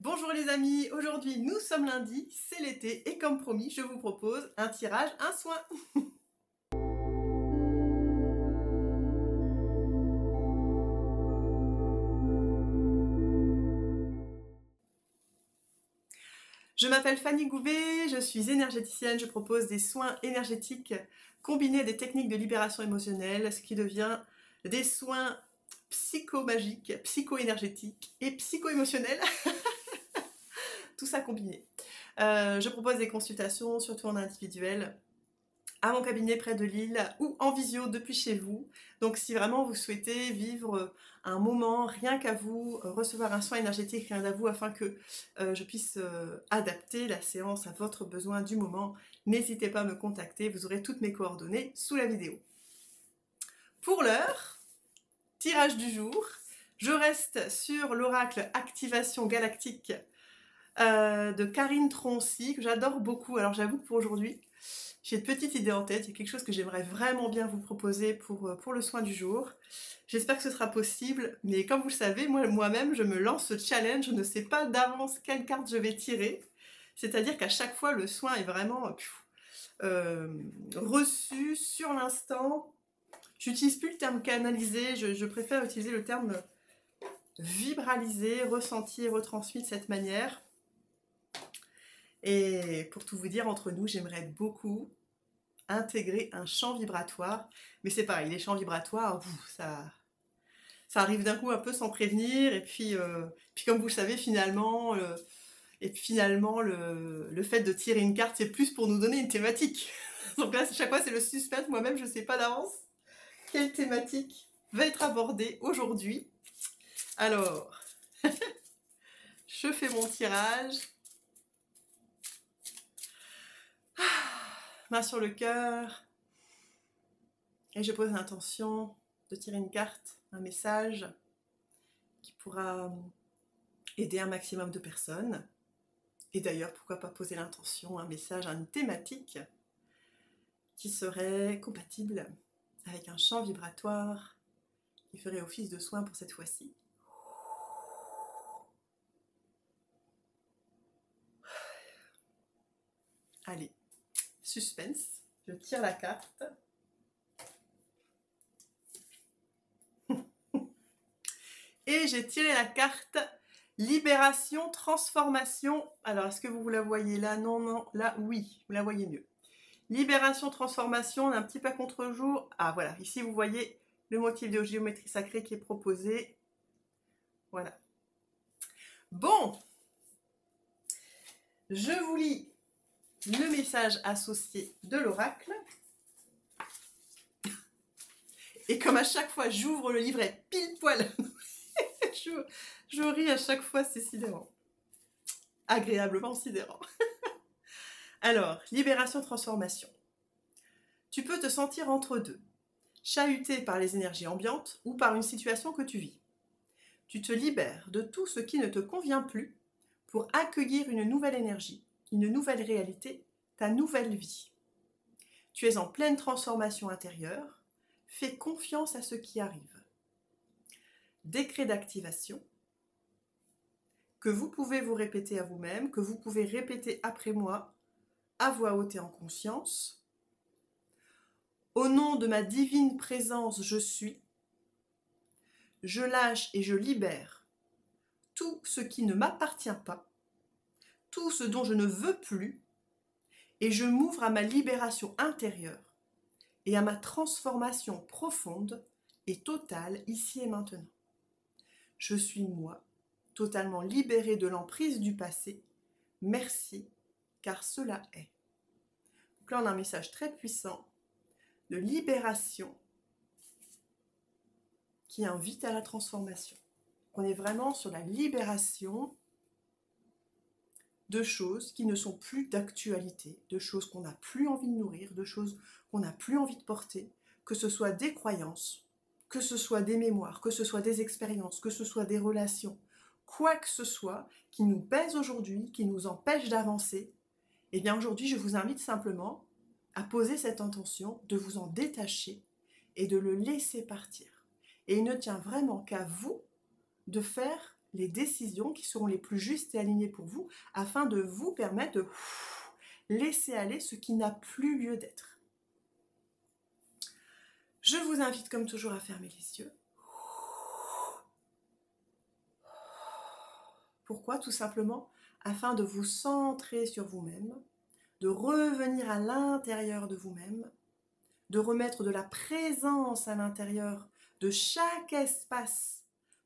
Bonjour les amis, aujourd'hui nous sommes lundi, c'est l'été et comme promis je vous propose un tirage, un soin. Je m'appelle Fanny Gouvet, je suis énergéticienne, je propose des soins énergétiques combinés à des techniques de libération émotionnelle, ce qui devient des soins psychomagiques, psycho-énergétiques et psycho-émotionnels, tout ça combiné. Je propose des consultations, surtout en individuel, à mon cabinet près de Lille ou en visio depuis chez vous. Donc si vraiment vous souhaitez vivre un moment rien qu'à vous, recevoir un soin énergétique rien qu'à vous afin que je puisse adapter la séance à votre besoin du moment, n'hésitez pas à me contacter, vous aurez toutes mes coordonnées sous la vidéo. Pour l'heure, tirage du jour, je reste sur l'oracle Activation Galactique de Karine Troncy, que j'adore beaucoup. Alors j'avoue que pour aujourd'hui, j'ai une petite idée en tête, il y a quelque chose que j'aimerais vraiment bien vous proposer pour le soin du jour. J'espère que ce sera possible, mais comme vous le savez, moi-même, je me lance ce challenge, je ne sais pas d'avance quelle carte je vais tirer. C'est-à-dire qu'à chaque fois, le soin est vraiment reçu sur l'instant. J'utilise plus le terme canalisé, je préfère utiliser le terme vibralisé, ressenti et retransmis de cette manière. Et pour tout vous dire, entre nous, j'aimerais beaucoup intégrer un champ vibratoire. Mais c'est pareil, les champs vibratoires, ça arrive d'un coup un peu sans prévenir. Et puis comme vous le savez, finalement, le fait de tirer une carte, c'est plus pour nous donner une thématique. Donc là, chaque fois, c'est le suspense. Moi-même, je ne sais pas d'avance quelle thématique va être abordée aujourd'hui. Alors, je fais mon tirage. Main sur le cœur. Et je pose l'intention de tirer une carte, un message qui pourra aider un maximum de personnes. Et d'ailleurs, pourquoi pas poser l'intention, un message, une thématique qui serait compatible avec un champ vibratoire qui ferait office de soin pour cette fois-ci. Allez, suspense, je tire la carte. Et j'ai tiré la carte Libération, transformation. Alors, est-ce que vous la voyez là? Non, non, là, oui, vous la voyez mieux. Libération, transformation, on a un petit pas contre-jour. Ah, voilà, ici, vous voyez le motif de géométrie sacrée qui est proposé. Voilà. Bon, je vous lis le message associé de l'oracle. Et comme à chaque fois, j'ouvre le livret pile poil. je ris à chaque fois, c'est sidérant. Agréablement sidérant. Alors, libération, transformation. Tu peux te sentir entre deux, chahuté par les énergies ambiantes ou par une situation que tu vis. Tu te libères de tout ce qui ne te convient plus pour accueillir une nouvelle énergie, une nouvelle réalité, ta nouvelle vie. Tu es en pleine transformation intérieure, fais confiance à ce qui arrive. Décret d'activation que vous pouvez vous répéter à vous-même, que vous pouvez répéter après moi, à voix haute et en conscience. Au nom de ma divine présence, je suis. Je lâche et je libère tout ce qui ne m'appartient pas, tout ce dont je ne veux plus, et je m'ouvre à ma libération intérieure et à ma transformation profonde et totale ici et maintenant. Je suis moi, totalement libérée de l'emprise du passé. Merci, car cela est. Donc là, on a un message très puissant de libération qui invite à la transformation. On est vraiment sur la libération de choses qui ne sont plus d'actualité, de choses qu'on n'a plus envie de nourrir, de choses qu'on n'a plus envie de porter, que ce soit des croyances, que ce soit des mémoires, que ce soit des expériences, que ce soit des relations, quoi que ce soit qui nous pèse aujourd'hui, qui nous empêche d'avancer. Eh bien aujourd'hui, je vous invite simplement à poser cette intention de vous en détacher et de le laisser partir. Et il ne tient vraiment qu'à vous de faire les décisions qui seront les plus justes et alignées pour vous, afin de vous permettre de laisser aller ce qui n'a plus lieu d'être. Je vous invite comme toujours à fermer les yeux. Pourquoi? Tout simplement afin de vous centrer sur vous-même, de revenir à l'intérieur de vous-même, de remettre de la présence à l'intérieur de chaque espace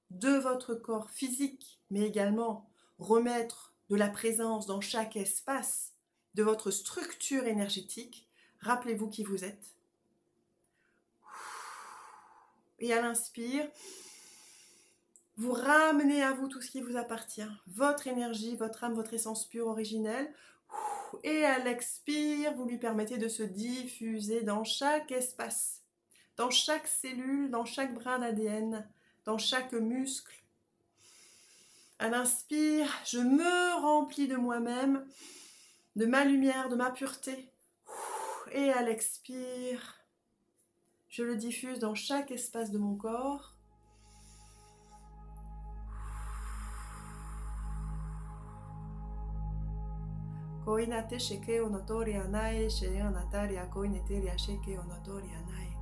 de votre corps physique, mais également remettre de la présence dans chaque espace de votre structure énergétique. Rappelez-vous qui vous êtes. Et à l'inspire, vous ramenez à vous tout ce qui vous appartient, votre énergie, votre âme, votre essence pure originelle. Et à l'expire, vous lui permettez de se diffuser dans chaque espace, dans chaque cellule, dans chaque brin d'ADN, dans chaque muscle. À l'inspire, je me remplis de moi-même, de ma lumière, de ma pureté. Et à l'expire, je le diffuse dans chaque espace de mon corps. Koinate sheke onotori anae, sheonataria koineteria sheke onotori anae.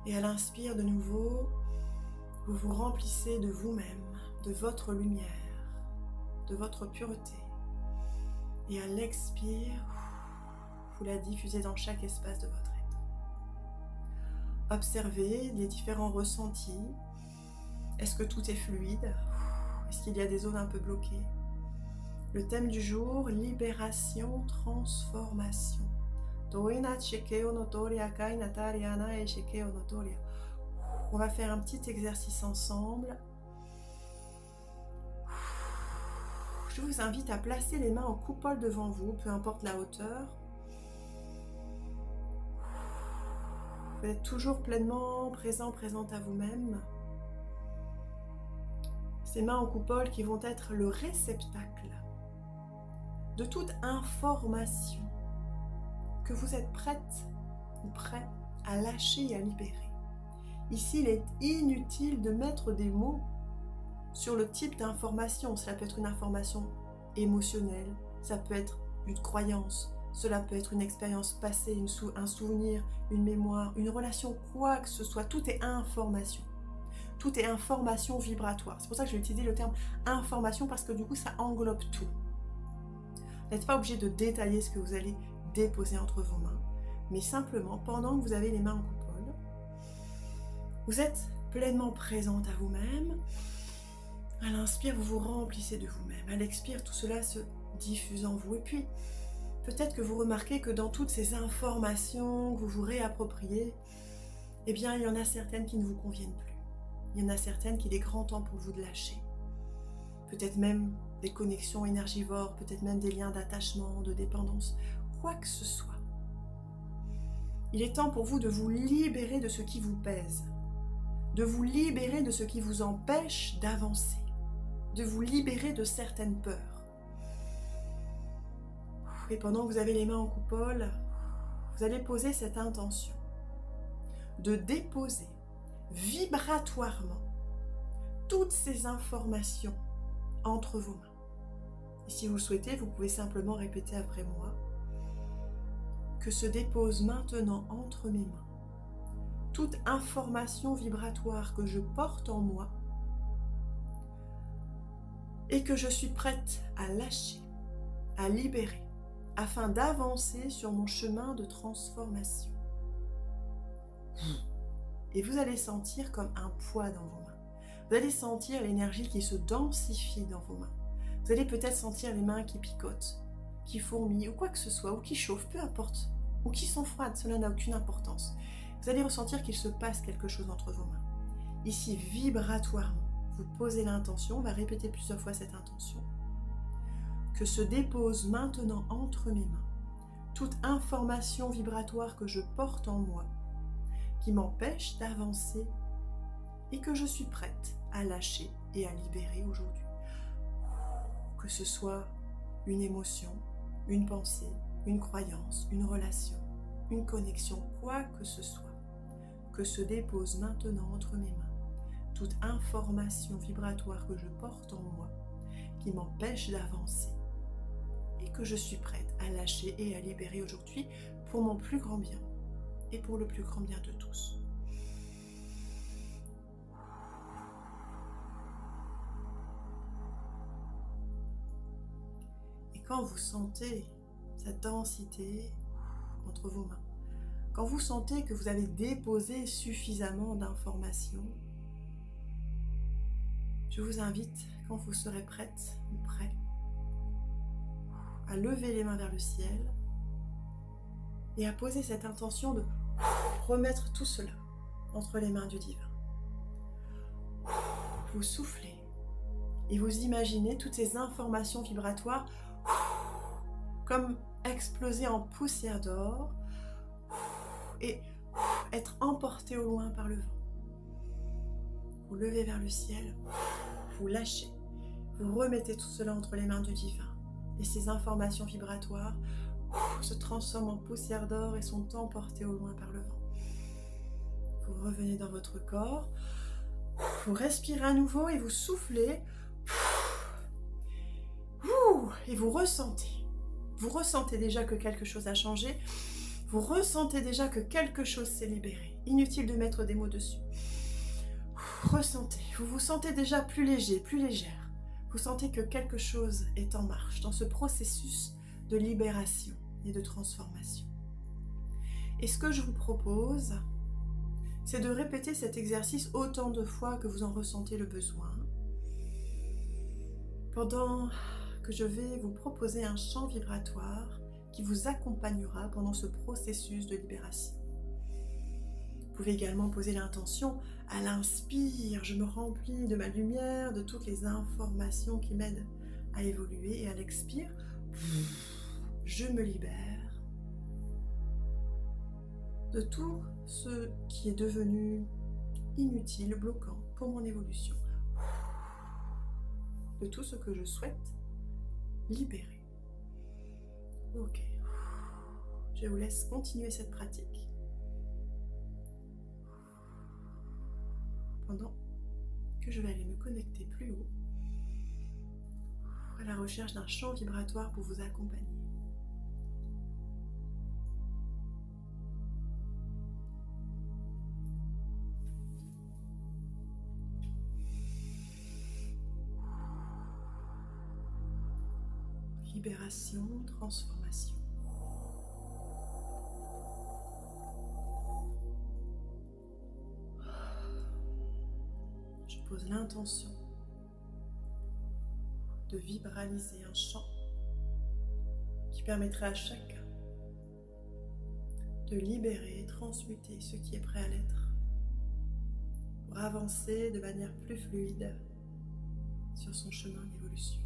Et à l'inspire de nouveau, vous vous remplissez de vous-même, de votre lumière, de votre pureté. Et à l'expire, vous la diffusez dans chaque espace de votre être. Observez les différents ressentis. Est-ce que tout est fluide? Est-ce qu'il y a des zones un peu bloquées? Le thème du jour, libération, transformation. On va faire un petit exercice ensemble. Je vous invite à placer les mains en coupole devant vous, peu importe la hauteur. Vous êtes toujours pleinement présent, présente à vous-même. Ces mains en coupole qui vont être le réceptacle de toute information que vous êtes prête ou prêt à lâcher et à libérer. Ici, il est inutile de mettre des mots sur le type d'information. Cela peut être une information émotionnelle, ça peut être une croyance, cela peut être une expérience passée, un souvenir, une mémoire, une relation, quoi que ce soit. Tout est information. Tout est information vibratoire. C'est pour ça que j'ai utilisé le terme information, parce que du coup, ça englobe tout. Vous n'êtes pas obligé de détailler ce que vous allez déposer entre vos mains, mais simplement, pendant que vous avez les mains en coupole, vous êtes pleinement présente à vous-même. À l'inspire, vous vous remplissez de vous-même. À l'expire, tout cela se diffuse en vous. Et puis, peut-être que vous remarquez que dans toutes ces informations que vous vous réappropriez, eh bien, il y en a certaines qui ne vous conviennent plus. Il y en a certaines qu'il est grand temps pour vous de lâcher. Peut-être même des connexions énergivores, peut-être même des liens d'attachement, de dépendance, quoi que ce soit. Il est temps pour vous de vous libérer de ce qui vous pèse, de vous libérer de ce qui vous empêche d'avancer, de vous libérer de certaines peurs. Et pendant que vous avez les mains en coupole, vous allez poser cette intention de déposer vibratoirement toutes ces informations entre vos mains. Et si vous le souhaitez, vous pouvez simplement répéter après moi: que se dépose maintenant entre mes mains toute information vibratoire que je porte en moi et que je suis prête à lâcher, à libérer, afin d'avancer sur mon chemin de transformation. Et vous allez sentir comme un poids dans vos mains. Vous allez sentir l'énergie qui se densifie dans vos mains. Vous allez peut-être sentir les mains qui picotent, qui fourmillent, ou quoi que ce soit, ou qui chauffent, peu importe, ou qui sont froides, cela n'a aucune importance. Vous allez ressentir qu'il se passe quelque chose entre vos mains. Ici, vibratoirement, vous posez l'intention, on va répéter plusieurs fois cette intention. Que se dépose maintenant entre mes mains toute information vibratoire que je porte en moi, qui m'empêche d'avancer et que je suis prête à lâcher et à libérer aujourd'hui. Que ce soit une émotion, une pensée, une croyance, une relation, une connexion, quoi que ce soit, que se dépose maintenant entre mes mains toute information vibratoire que je porte en moi qui m'empêche d'avancer et que je suis prête à lâcher et à libérer aujourd'hui pour mon plus grand bien et pour le plus grand bien de tous. Et quand vous sentez cette densité entre vos mains, quand vous sentez que vous avez déposé suffisamment d'informations, je vous invite, quand vous serez prête ou prêt, à lever les mains vers le ciel et à poser cette intention de remettre tout cela entre les mains du divin. Vous soufflez et vous imaginez toutes ces informations vibratoires comme exploser en poussière d'or et être emportées au loin par le vent. Vous levez vers le ciel, vous lâchez, vous remettez tout cela entre les mains du divin. Et ces informations vibratoires se transforment en poussière d'or et sont emportées au loin par le vent. Vous revenez dans votre corps, vous respirez à nouveau et vous soufflez. Et vous ressentez. Vous ressentez déjà que quelque chose a changé. Vous ressentez déjà que quelque chose s'est libéré. Inutile de mettre des mots dessus. Ressentez. Vous vous sentez déjà plus léger, plus légère. Vous sentez que quelque chose est en marche dans ce processus de libération et de transformation. Et ce que je vous propose, c'est de répéter cet exercice autant de fois que vous en ressentez le besoin. Pendant que je vais vous proposer un chant vibratoire qui vous accompagnera pendant ce processus de libération. Vous pouvez également poser l'intention, à l'inspire, je me remplis de ma lumière, de toutes les informations qui m'aident à évoluer, et à l'expire, je me libère de tout ce qui est devenu inutile, bloquant pour mon évolution, de tout ce que je souhaite libérer. Ok, je vous laisse continuer cette pratique pendant que je vais aller me connecter plus haut à la recherche d'un champ vibratoire pour vous accompagner. Libération, transformation. Je pose l'intention de vibraliser un chant qui permettra à chacun de libérer et transmuter ce qui est prêt à l'être pour avancer de manière plus fluide sur son chemin d'évolution.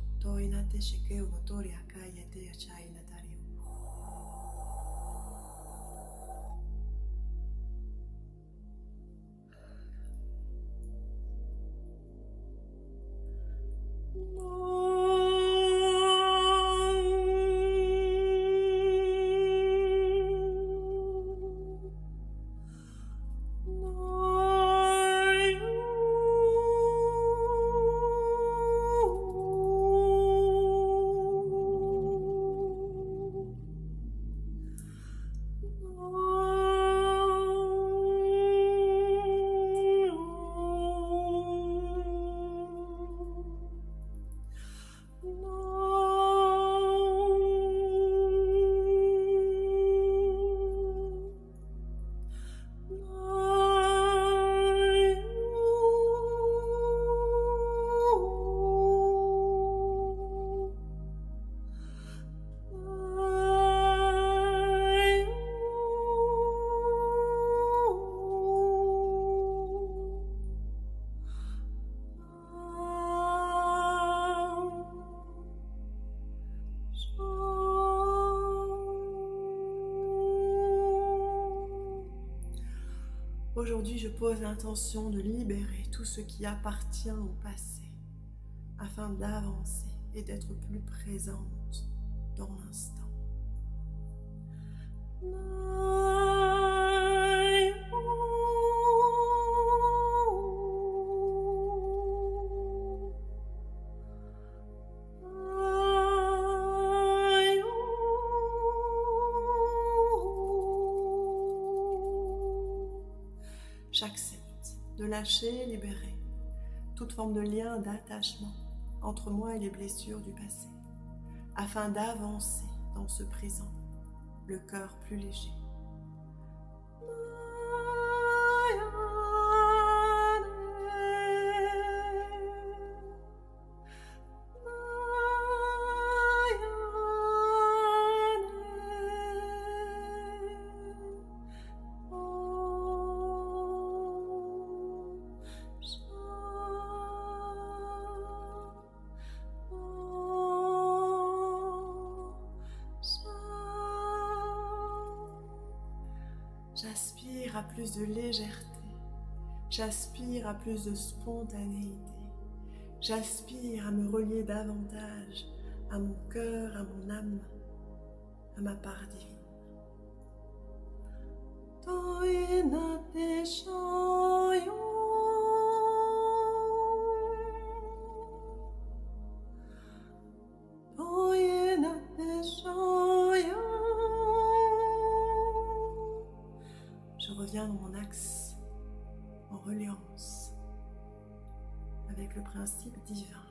Aujourd'hui, je pose l'intention de libérer tout ce qui appartient au passé afin d'avancer et d'être plus présente dans l'instant. de lâcher, libérer toute forme de lien, d'attachement entre moi et les blessures du passé, afin d'avancer dans ce présent, le cœur plus léger. J'aspire à plus de légèreté, j'aspire à plus de spontanéité, j'aspire à me relier davantage à mon cœur, à mon âme, à ma part divine. Je reviens dans mon axe en reliance avec le principe divin,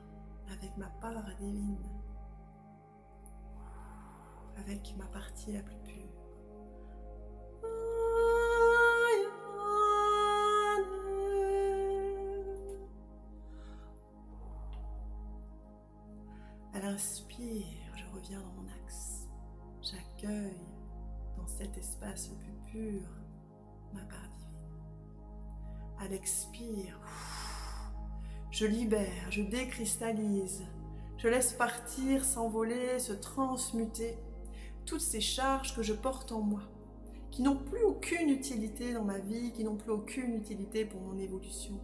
avec ma part divine, avec ma partie la plus pure. À l'inspire, je reviens dans mon axe. J'accueille dans cet espace le plus pur ma part divine. À l'expire, je libère, je décristallise, je laisse partir, s'envoler, se transmuter toutes ces charges que je porte en moi, qui n'ont plus aucune utilité dans ma vie, qui n'ont plus aucune utilité pour mon évolution.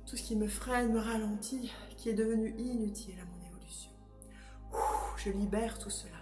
Tout ce qui me freine, me ralentit, qui est devenu inutile à mon évolution. Je libère tout cela.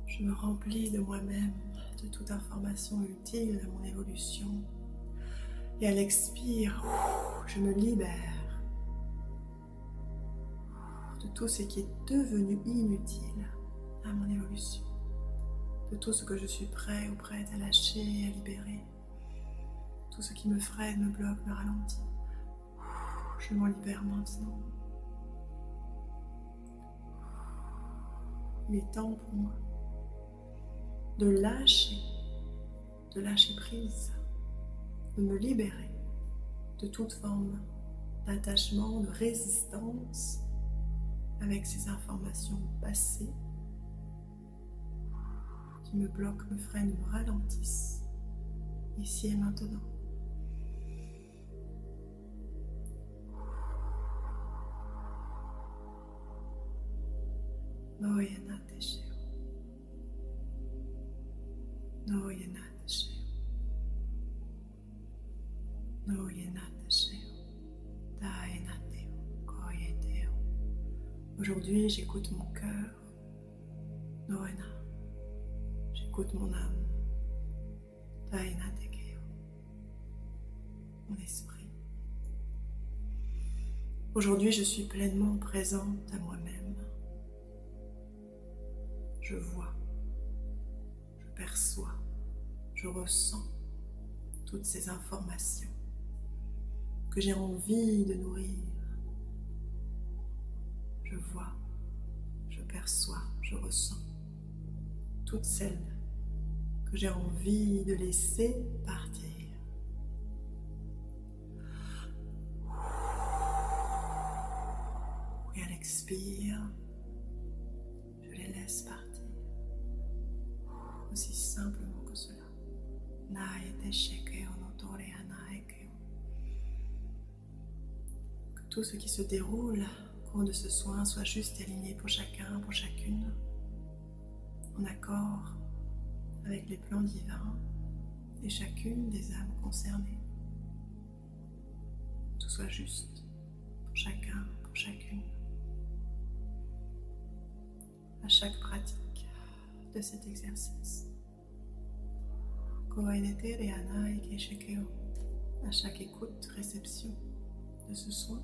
Je me remplis de moi-même, de toute information utile à mon évolution. Et à l'expire, je me libère de tout ce qui est devenu inutile à mon évolution. De tout ce que je suis prêt ou prête à lâcher et à libérer. Tout ce qui me freine, me bloque, me ralentit. Je m'en libère maintenant. Il est temps pour moi de lâcher prise, de me libérer de toute forme d'attachement, de résistance avec ces informations passées qui me bloquent, me freinent, me ralentissent, ici et maintenant. Noyena Tesheo. Noyena Tesheo. Noyena Tesheo. Daena Teo. Koyeteo. Aujourd'hui, j'écoute mon cœur. Noena. J'écoute mon âme. Daena Tekeo. Mon esprit. Aujourd'hui, je suis pleinement présente à moi-même. Je vois, je perçois, je ressens toutes ces informations que j'ai envie de nourrir. Je vois, je perçois, je ressens toutes celles que j'ai envie de laisser partir. Et à l'expire, je les laisse partir. Aussi simplement que cela. Que tout ce qui se déroule au cours de ce soin soit juste et aligné pour chacun, pour chacune, en accord avec les plans divins et chacune des âmes concernées. Tout soit juste pour chacun, pour chacune. À chaque pratique de cet exercice. À chaque écoute, réception de ce soin.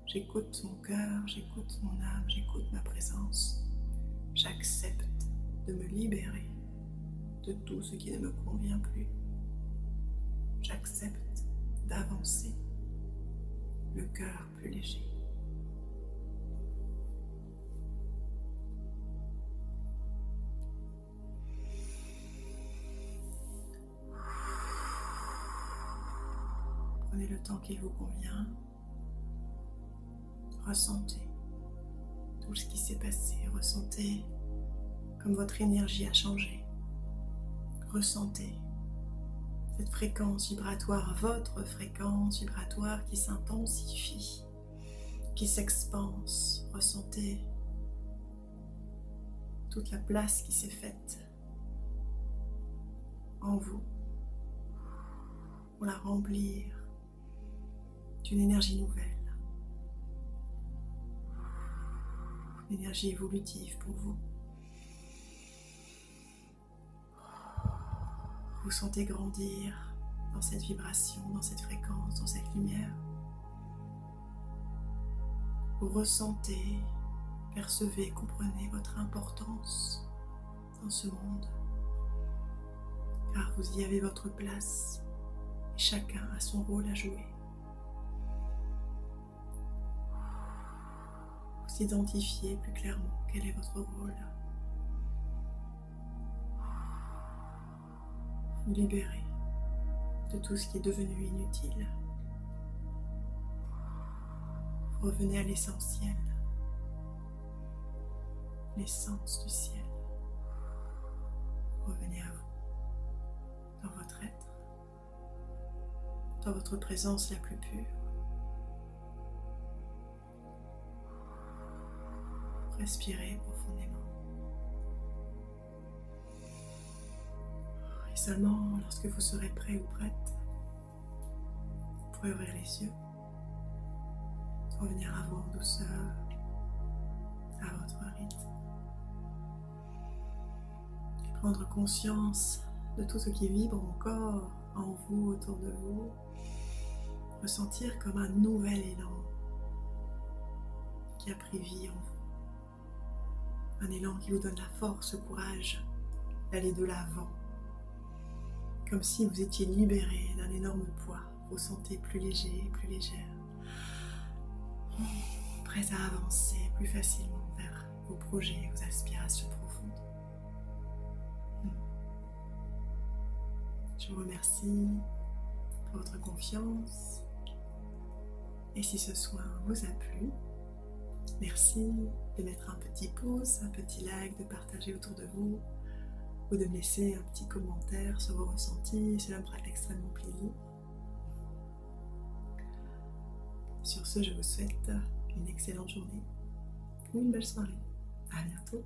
J'écoute mon cœur, j'écoute mon âme, j'écoute ma présence. J'accepte de me libérer de tout ce qui ne me convient plus. J'accepte d'avancer, le cœur plus léger. Prenez le temps qu'il vous convient. Ressentez tout ce qui s'est passé. Ressentez comme votre énergie a changé. Ressentez cette fréquence vibratoire, votre fréquence vibratoire qui s'intensifie, qui s'expanse. Ressentez toute la place qui s'est faite en vous pour la remplir d'une énergie nouvelle, une énergie évolutive pour vous. Vous sentez grandir dans cette vibration, dans cette fréquence, dans cette lumière. Vous ressentez, percevez, comprenez votre importance dans ce monde, car vous y avez votre place et chacun a son rôle à jouer. Vous identifiez plus clairement quel est votre rôle. Vous libérez de tout ce qui est devenu inutile. Vous revenez à l'essentiel, l'essence du ciel. Vous revenez à vous, dans votre être, dans votre présence la plus pure. Respirez profondément. Et seulement lorsque vous serez prêt ou prête, vous pourrez ouvrir les yeux, revenir à vous en douceur, à votre rythme. Et prendre conscience de tout ce qui vibre encore en vous, autour de vous. Ressentir comme un nouvel élan qui a pris vie en vous. Un élan qui vous donne la force, le courage d'aller de l'avant. Comme si vous étiez libéré d'un énorme poids. Vous vous sentez plus léger, plus légère. Prêt à avancer plus facilement vers vos projets, vos aspirations profondes. Je vous remercie pour votre confiance. Et si ce soin vous a plu, Merci de mettre un petit pouce, un petit like, de partager autour de vous ou de me laisser un petit commentaire sur vos ressentis, cela me fera extrêmement plaisir. Sur ce, je vous souhaite une excellente journée ou une belle soirée. À bientôt.